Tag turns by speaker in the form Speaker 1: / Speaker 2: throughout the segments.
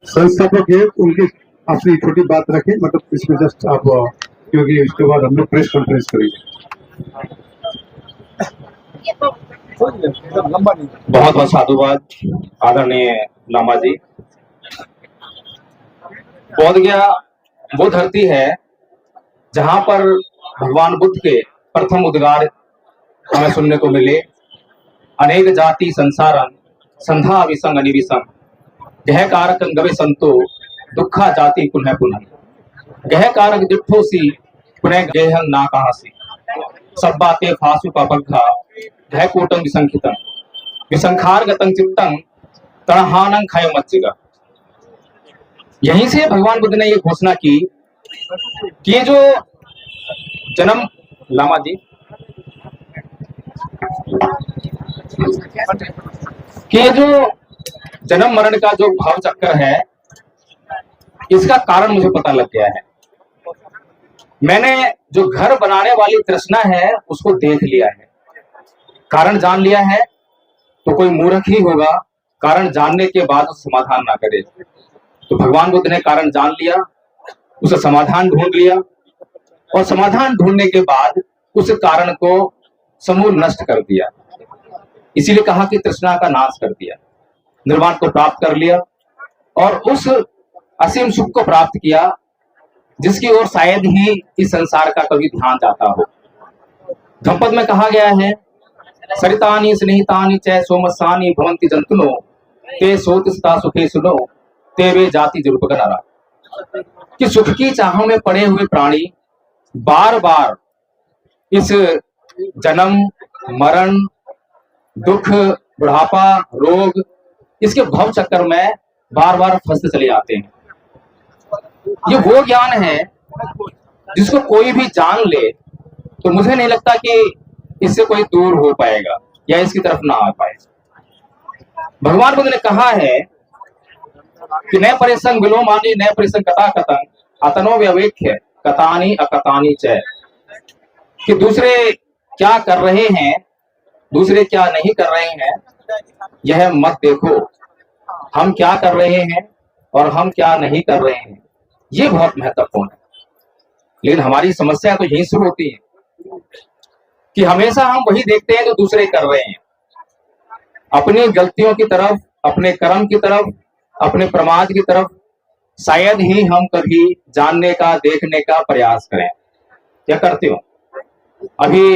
Speaker 1: संस्थापक है उनकी अपनी छोटी बात रखें, मतलब इसमें जस्ट आप, क्योंकि उसके बाद हम लोग प्रेस कॉन्फ्रेंस करेंगे।
Speaker 2: बहुत बहुत साधुवाद आदरणीय लामा जी। बोध गया वो धरती है जहां पर भगवान बुद्ध के प्रथम उद्गार हमें सुनने को मिले। अनेक जाति संसारन संधा विसंग अनिविसंग गह कारक गवे संतो दुखा जाति पुनः पुनः गह कारक दिठोसी पुनः गेहं ना कहासी सब बातें फासु का बग्घा गह कूटं विसंखितं विसंखार गतं चित्तं तणहानं खय मच्चिगा। यहीं से भगवान बुद्ध ने ये घोषणा की कि ये जो जन्म, लामा जी, कि ये जो जन्म मरण का जो भाव चक्कर है, इसका कारण मुझे पता लग गया है। मैंने जो घर बनाने वाली तृष्णा है उसको देख लिया है, कारण जान लिया है। तो कोई मूर्ख ही होगा कारण जानने के बाद उसे समाधान ना करे। तो भगवान बुद्ध ने कारण जान लिया, उसे समाधान ढूंढ लिया और समाधान ढूंढने के बाद उस कारण को समूल नष्ट कर दिया। इसीलिए कहा कि तृष्णा का नाश कर दिया, निर्वाण को प्राप्त कर लिया और उस असीम सुख को प्राप्त किया जिसकी ओर शायद ही इस संसार का कभी ध्यान जाता हो। धम्पद में कहा गया है, सरितानि स्नेहितानि च सोमसानि भवन्ति जंतुनो ते सोतिस्ता सुखे सुनो ते वे जाति जरूपगनरा। कि सुख की चाह में पड़े हुए प्राणी बार बार इस जन्म मरण दुख बुढ़ापा रोग इसके भव चक्कर में बार बार फंसते चले जाते हैं। ये वो ज्ञान है जिसको कोई भी जान ले तो मुझे नहीं लगता कि इससे कोई दूर हो पाएगा या इसकी तरफ ना आ पाए। भगवान बुद्ध ने कहा है कि नए परिसंग विलोमानी नए परिसंग कथा कथन अतनो व्यवेक्य कथानी अकथानी च। कि दूसरे क्या कर रहे हैं दूसरे क्या नहीं कर रहे हैं यह मत देखो, हम क्या कर रहे हैं और हम क्या नहीं कर रहे हैं ये बहुत महत्वपूर्ण है। लेकिन हमारी समस्या तो यही शुरू होती है कि हमेशा हम वही देखते हैं जो दूसरे कर रहे हैं, अपनी गलतियों की तरफ, अपने कर्म की तरफ, अपने प्रमाद की तरफ शायद ही हम कभी जानने का देखने का प्रयास करें। क्या करते हो? अभी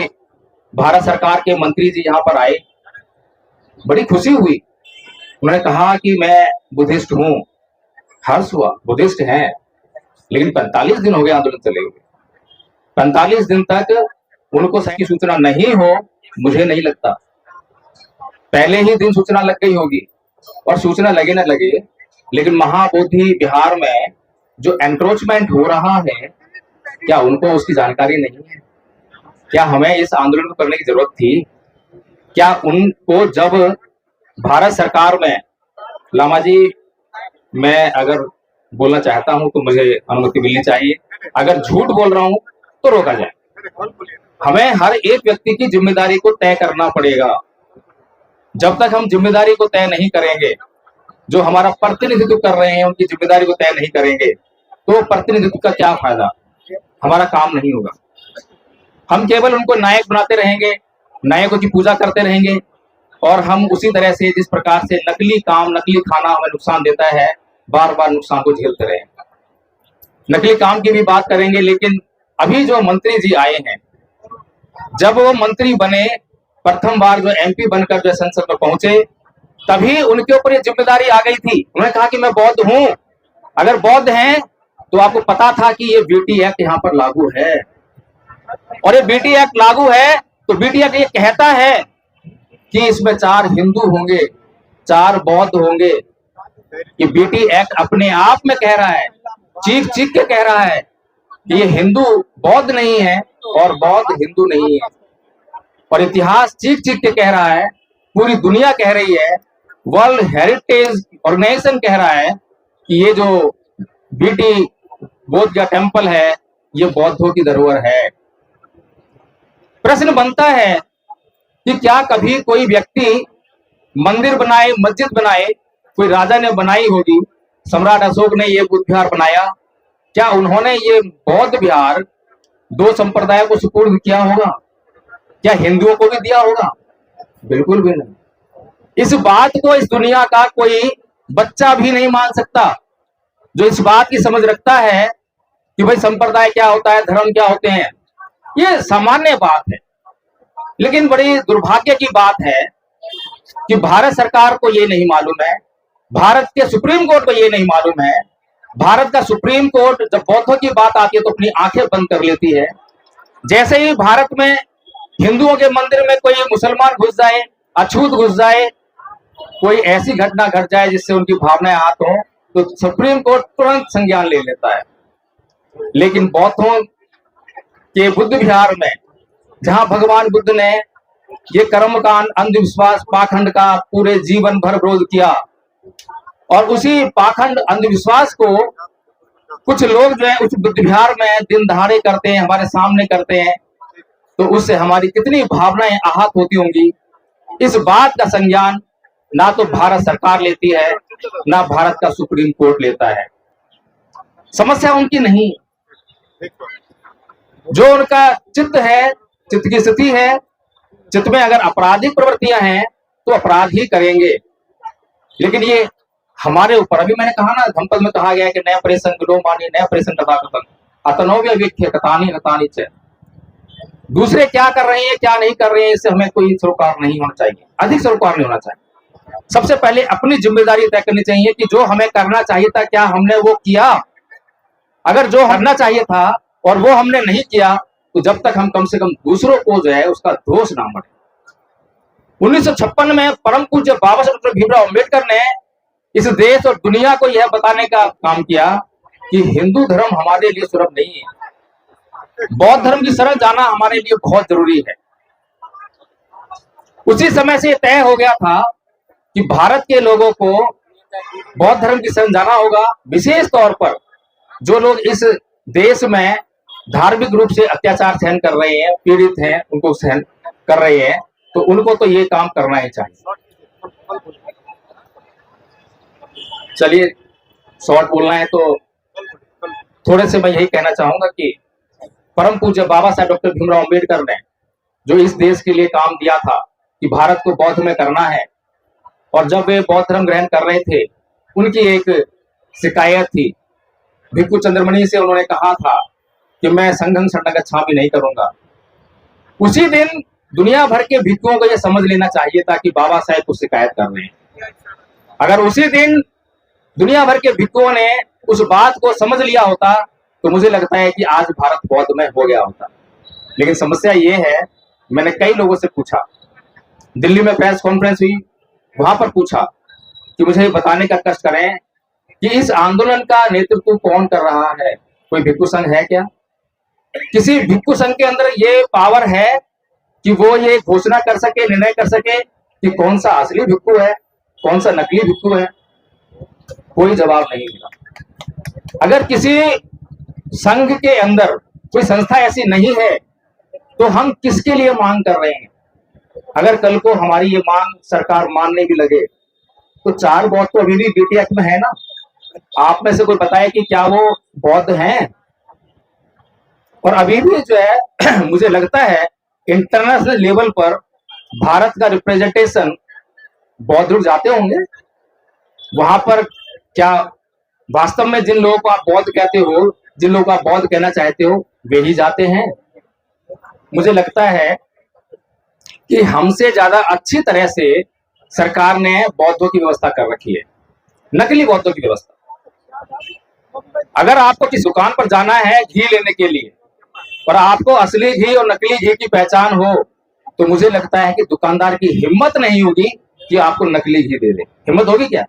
Speaker 2: भारत सरकार के मंत्री जी यहाँ पर आए, बड़ी खुशी हुई। उन्होंने कहा कि मैं बुद्धिस्ट हूं, हर्ष हुआ, बुद्धिस्ट हैं, लेकिन 45 दिन हो गए आंदोलन चले हुए। 45 दिन तक उनको सही सूचना नहीं हो, मुझे नहीं लगता। पहले ही दिन सूचना लग गई होगी और सूचना लगे न लगे, लेकिन महाबोधि बिहार में जो एंक्रोचमेंट हो रहा है क्या उनको उसकी जानकारी नहीं है? क्या हमें इस आंदोलन को करने की जरूरत थी? क्या उनको जब भारत सरकार में, लामा जी मैं अगर बोलना चाहता हूं तो मुझे अनुमति मिलनी चाहिए, अगर झूठ बोल रहा हूं तो रोका जाए। हमें हर एक व्यक्ति की जिम्मेदारी को तय करना पड़ेगा। जब तक हम जिम्मेदारी को तय नहीं करेंगे, जो हमारा प्रतिनिधित्व कर रहे हैं उनकी जिम्मेदारी को तय नहीं करेंगे तो प्रतिनिधित्व का क्या फायदा, हमारा काम नहीं होगा। हम केवल उनको नायक बनाते रहेंगे, नायकों की पूजा करते रहेंगे और हम उसी तरह से जिस प्रकार से नकली काम नकली खाना हमें नुकसान देता है बार बार नुकसान को झेलते रहेंगे। नकली काम की भी बात करेंगे, लेकिन अभी जो मंत्री जी आए हैं, जब वो मंत्री बने प्रथम बार जो एमपी बनकर जो संसद में पहुंचे तभी उनके ऊपर ये जिम्मेदारी आ गई थी। उन्होंने कहा कि मैं बौद्ध हूं। अगर बौद्ध हैं तो आपको पता था कि ये बीटी एक्ट यहाँ पर लागू है, और ये बीटी एक्ट लागू है तो बीटी एक्ट ये कहता है कि इसमें 4 हिंदू होंगे 4 बौद्ध होंगे। ये बीटी एक्ट अपने आप में कह रहा है, चीख चीख के कह रहा है कि ये हिंदू बौद्ध नहीं है और बौद्ध हिंदू नहीं है। और इतिहास चीख चीख के कह रहा है, पूरी दुनिया कह रही है, वर्ल्ड हेरिटेज ऑर्गेनाइजेशन कह रहा है कि ये जो बीटी बौद्ध का टेम्पल है ये बौद्धों की धरोहर है। प्रश्न बनता है कि क्या कभी कोई व्यक्ति मंदिर बनाए, मस्जिद बनाए, कोई राजा ने बनाई होगी, सम्राट अशोक ने ये बुद्ध विहार बनाया, क्या उन्होंने ये बौद्ध विहार दो संप्रदायों को सुपुर्द किया होगा? क्या हिंदुओं को भी दिया होगा? बिल्कुल भी नहीं। इस बात को इस दुनिया का कोई बच्चा भी नहीं मान सकता जो इस बात की समझ रखता है कि भाई संप्रदाय क्या होता है, धर्म क्या होते हैं। ये सामान्य बात है। लेकिन बड़ी दुर्भाग्य की बात है कि भारत सरकार को ये नहीं मालूम है, भारत के सुप्रीम कोर्ट को ये नहीं मालूम है। भारत का सुप्रीम कोर्ट जब बौद्धों की बात आती है तो अपनी आंखें बंद कर लेती है। जैसे ही भारत में हिंदुओं के मंदिर में कोई मुसलमान घुस जाए, अछूत घुस जाए, कोई ऐसी घटना घट जाए जिससे उनकी भावनाएं आहत हो, तो सुप्रीम कोर्ट तुरंत संज्ञान ले लेता है। लेकिन बौद्धों के बुद्ध विहार में, जहां भगवान बुद्ध ने ये कर्मकांड, अंधविश्वास, पाखंड का पूरे जीवन भर विरोध किया, और उसी पाखंड अंधविश्वास को कुछ लोग जो है उस बुद्ध विहार में दिन दहाड़े करते हैं, हमारे सामने करते हैं, तो उससे हमारी कितनी भावनाएं आहत होती होंगी। इस बात का संज्ञान ना तो भारत सरकार लेती है, ना भारत का सुप्रीम कोर्ट लेता है। समस्या उनकी नहीं, जो उनका चित्त है, चित्त की स्थिति है, चित्त में अगर आपराधिक प्रवृत्तियां हैं तो अपराध ही करेंगे। लेकिन ये हमारे ऊपर, अभी मैंने कहा ना, धम्पद में कहा गया है कि नया प्रसंग लो मानी, नया प्रसंग कथा कथन अतनोव्य व्यक्ति कथानी कथानी च। दूसरे क्या कर रहे हैं, क्या नहीं कर रहे हैं, इससे हमें कोई सरोकार नहीं होना चाहिए, अधिक सरोकार नहीं होना चाहिए। सबसे पहले अपनी जिम्मेदारी तय करनी चाहिए कि जो हमें करना चाहिए था, क्या हमने वो किया? अगर जो करना चाहिए था और वो हमने नहीं किया, तो जब तक हम कम से कम दूसरों को जो है उसका दोष ना बढ़े। 1956 में परम पूज्य बाबा साहब डॉक्टर भीमराव अम्बेडकर ने इस देश और दुनिया को यह बताने का काम किया कि हिंदू धर्म हमारे लिए सुलभ नहीं है, बौद्ध धर्म की शरण जाना हमारे लिए बहुत जरूरी है। उसी समय से तय हो गया था कि भारत के लोगों को बौद्ध धर्म की शरण जाना होगा। विशेष तौर पर जो लोग इस देश में धार्मिक रूप से अत्याचार सहन कर रहे हैं, पीड़ित हैं, उनको सहन कर रहे हैं, तो उनको तो ये काम करना ही चाहिए। चलिए, शॉर्ट बोलना है तो थोड़े से मैं यही कहना चाहूंगा कि परम पूज्य बाबा साहब डॉक्टर भीमराव अम्बेडकर ने जो इस देश के लिए काम दिया था कि भारत को बौद्ध में करना है, और जब वे बौद्ध धर्म ग्रहण कर रहे थे, उनकी एक शिकायत थी। भिक्खु चंद्रमणि से उन्होंने कहा था कि मैं संघं शरणं गच्छामि नहीं करूंगा। उसी दिन दुनिया भर के भिक्षुओं को यह समझ लेना चाहिए था कि बाबा साहेब कुछ शिकायत कर रहे हैं। अगर उसी दिन दुनिया भर के भिक्षुओं ने उस बात को समझ लिया होता तो मुझे लगता है कि आज भारत बौद्ध में हो गया होता। लेकिन समस्या ये है, मैंने कई लोगों से पूछा, दिल्ली में प्रेस कॉन्फ्रेंस हुई, वहां पर पूछा कि मुझे बताने का कष्ट करें कि इस आंदोलन का नेतृत्व कौन कर रहा है, कोई भिक्षु संघ है क्या? किसी भिक्षु संघ के अंदर ये पावर है कि वो ये घोषणा कर सके, निर्णय कर सके कि कौन सा असली भिक्षु है, कौन सा नकली भिक्षु है? कोई जवाब नहीं मिला। अगर किसी संघ के अंदर कोई संस्था ऐसी नहीं है तो हम किसके लिए मांग कर रहे हैं? अगर कल को हमारी ये मांग सरकार मानने भी लगे तो 4 बौद्ध तो अभी भी बीटीएस में है ना। आप में से कोई बताए कि क्या वो बौद्ध हैं? और अभी भी जो है मुझे लगता है इंटरनेशनल लेवल पर भारत का रिप्रेजेंटेशन बौद्ध लोग जाते होंगे वहां पर। क्या वास्तव में जिन लोगों को आप बौद्ध कहते हो, जिन लोगों को आप बौद्ध कहना चाहते हो, वे ही जाते हैं? मुझे लगता है कि हमसे ज्यादा अच्छी तरह से सरकार ने बौद्धों की व्यवस्था कर रखी है, नकली बौद्धों की व्यवस्था। अगर आपको किसी दुकान पर जाना है घी लेने के लिए और आपको असली घी और नकली घी की पहचान हो, तो मुझे लगता है कि दुकानदार की हिम्मत नहीं होगी कि आपको नकली घी दे दे। हिम्मत होगी क्या?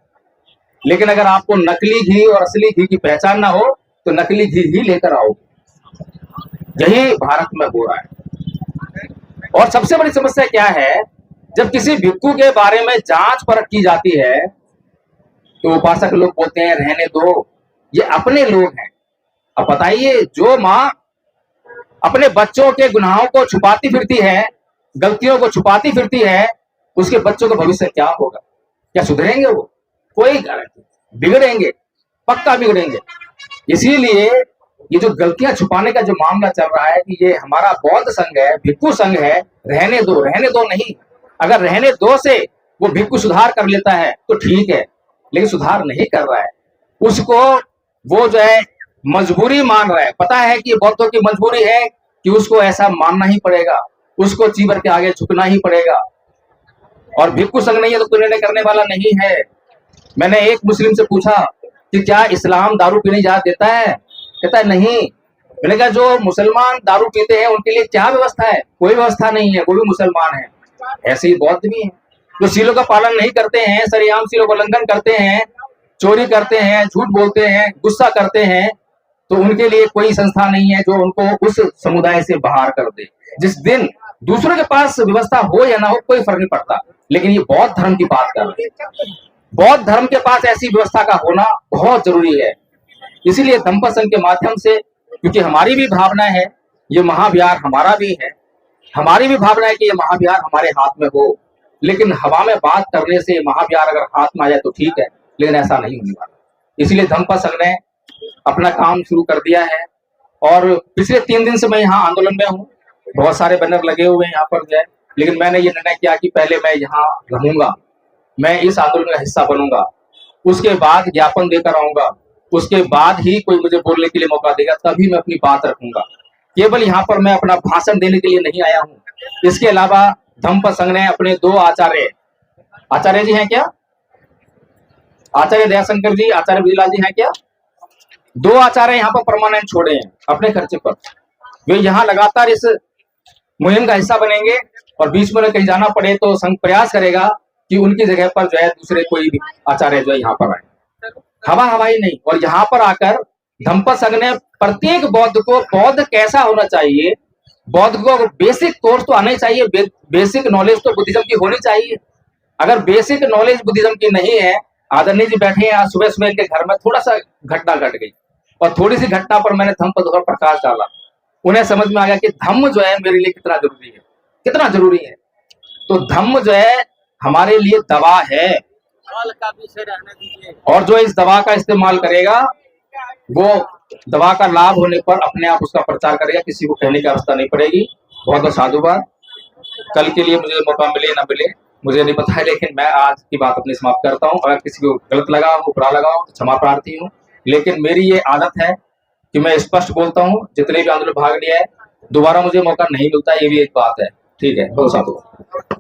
Speaker 2: लेकिन अगर आपको नकली घी और असली घी की पहचान ना हो तो नकली घी ही लेकर आओ। यही भारत में हो रहा है। और सबसे बड़ी समस्या क्या है, जब किसी भिक्षु के बारे में जांच परख की जाती है तो उपासक लोग बोलते हैं रहने दो, ये अपने लोग हैं। अब बताइए, जो माँ अपने बच्चों के गुनाहों को छुपाती फिरती है, गलतियों को छुपाती फिरती है, उसके बच्चों का भविष्य क्या होगा? क्या सुधरेंगे वो? कोई गारंटी, बिगड़ेंगे। पक्का बिगड़ेंगे। इसीलिए ये जो गलतियां छुपाने का जो मामला चल रहा है कि ये हमारा बौद्ध संघ है, भिक्खु संघ है, रहने दो नहीं। अगर रहने दो से वो भिक्खु सुधार कर लेता है तो ठीक है, लेकिन सुधार नहीं कर रहा है, उसको वो जो है मजबूरी मान रहा है। पता है कि बौद्धों की मजबूरी है कि उसको ऐसा मानना ही पड़ेगा, उसको चीवर के आगे झुकना ही पड़ेगा। और भिक्खु संघ नहीं है तो कोई निर्णय करने वाला नहीं है। मैंने एक मुस्लिम से पूछा कि क्या इस्लाम दारू पीने इजाजत देता है? कहता है नहीं। मैंने कहा जो मुसलमान दारू पीते हैं उनके लिए क्या व्यवस्था है? कोई व्यवस्था नहीं है, वो भी मुसलमान है। ऐसे ही बौद्ध भी है, जो सीलों का पालन नहीं करते हैं, सरेआम सीलों का उल्लंघन करते हैं, चोरी करते हैं, झूठ बोलते हैं, गुस्सा करते हैं, तो उनके लिए कोई संस्था नहीं है जो उनको उस समुदाय से बाहर कर दे। जिस दिन दूसरों के पास व्यवस्था हो या ना हो कोई फर्क नहीं पड़ता, लेकिन ये बौद्ध धर्म की बात कर रहे हैं। बौद्ध धर्म के पास ऐसी व्यवस्था का होना बहुत जरूरी है। इसीलिए धम्म संघ के माध्यम से, क्योंकि हमारी भी भावना है, ये महाविहार हमारा भी है, हमारी भी भावना है कि ये महाविहार हमारे हाथ में हो, लेकिन हवा में बात करने से महाविहार अगर हाथ में आ जाए तो ठीक है, लेकिन ऐसा नहीं होने वाला। इसलिए धम्म संघ ने अपना काम शुरू कर दिया है और पिछले 3 दिन से मैं यहाँ आंदोलन में हूँ। बहुत सारे बैनर लगे हुए हैं यहाँ पर जो है, लेकिन मैंने ये निर्णय किया कि पहले मैं यहाँ रहूंगा, मैं इस आंदोलन का हिस्सा बनूंगा, उसके बाद ज्ञापन देकर आऊंगा, उसके बाद ही कोई मुझे बोलने के लिए मौका देगा, तभी मैं अपनी बात रखूंगा। केवल यहाँ पर मैं अपना भाषण देने के लिए नहीं आया हूँ। इसके अलावा धम्म संघ ने अपने 2 आचार्य जी हैं क्या? आचार्य दयाशंकर जी, आचार्य विजयलाल जी हैं क्या? 2 आचार्य यहाँ पर परमानेंट छोड़े हैं अपने खर्चे पर। वे यहाँ लगातार इस मुहिम का हिस्सा बनेंगे और बीच में कहीं जाना पड़े तो संघ प्रयास करेगा कि उनकी जगह पर जो है दूसरे कोई भी आचार्य जो है यहाँ पर आए। हवाई नहीं। और यहाँ पर आकर धम्म संघ ने प्रत्येक बौद्ध को बौद्ध कैसा होना चाहिए, बौद्ध को बेसिक कोर्स तो आना चाहिए, बेसिक नॉलेज तो बुद्धिज्म की होनी चाहिए। अगर बेसिक नॉलेज बुद्धिज्म की नहीं है, आदरणीय जी बैठे हैं आज सुबह सुबह इनके घर में थोड़ा सा घटना घट गई और थोड़ी सी घटना पर मैंने धम्म पर प्रकाश डाला, उन्हें समझ में आ गया कि धम्म जो है मेरे लिए कितना जरूरी है, कितना जरूरी है। तो धम्म जो है हमारे लिए दवा है, और जो इस दवा का इस्तेमाल करेगा वो दवा का लाभ होने पर अपने आप उसका प्रचार करेगा, किसी को कहने की आवश्यकता नहीं पड़ेगी। बहुत बहुत साधुवाद। कल के लिए मुझे मौका मिले ना मिले मुझे नहीं पता है, लेकिन मैं आज की बात अपनी समाप्त करता हूँ। अगर किसी को गलत लगा हो, बुरा लगा हो, क्षमा प्रार्थी हूँ, लेकिन मेरी ये आदत है कि मैं स्पष्ट बोलता हूँ। जितने भी आंदोलन भाग लिया है, दोबारा मुझे मौका नहीं मिलता, ये भी एक बात है। ठीक है, बहुत साधुवाद।